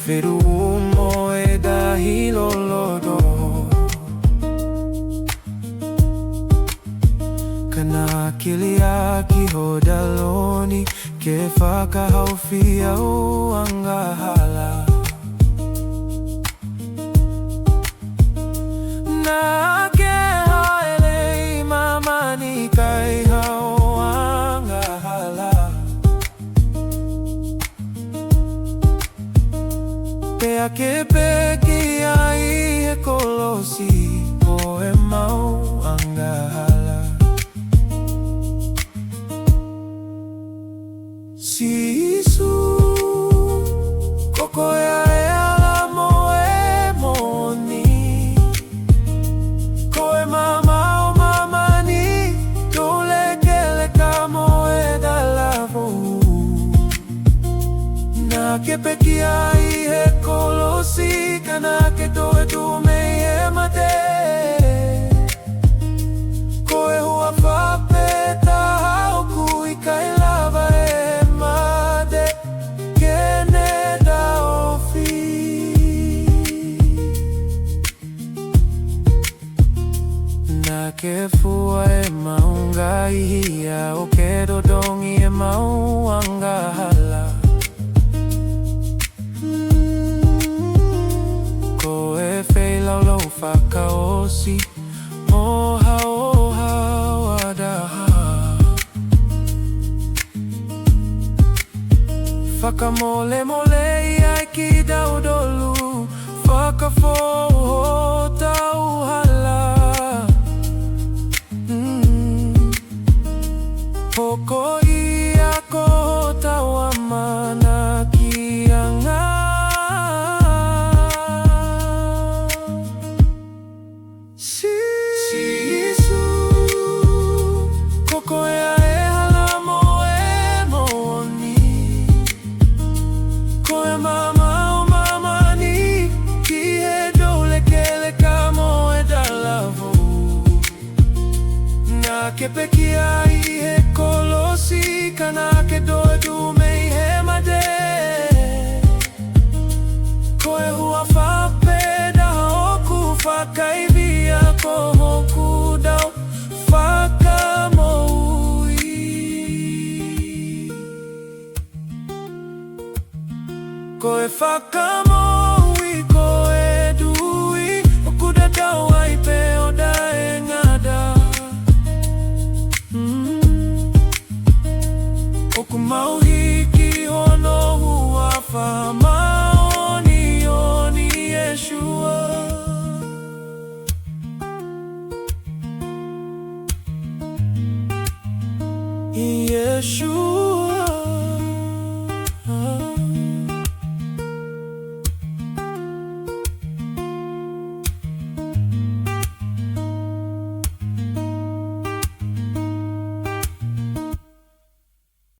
Whiru moe dahi lolodo Kana akili hodaloni Ke whakahaufia o angahala Na ke haere mamani kai hao angahala Pea ke peki ai he kolosi o e mau angahala Sisu koko ya e ala moe moni Koe mama o mama ni Dole kele ka moe da lavo Na ke peki ai he kolosi Kana ke toe tu me e mate Koe hua whapeta hao kui kai lava e mate Kene da ofi Na ke fua e maunga ihia O ke dodongi e mau angahala Laulau whakaosi Moha oha wadaha Whakamole mole ai ki daudolu Whakafoho tauhala Hoko ia ko tauamana ki anga Sisu koko ya e hala moe moni Koe mama o mama ni Ki he dole kele ka moe da lavo Na ke peki ai he kolosi Kana ke doe du mei he made Koe hua whapeda hoku whakaivia ko hoku dau whakamoui Koe whakamoui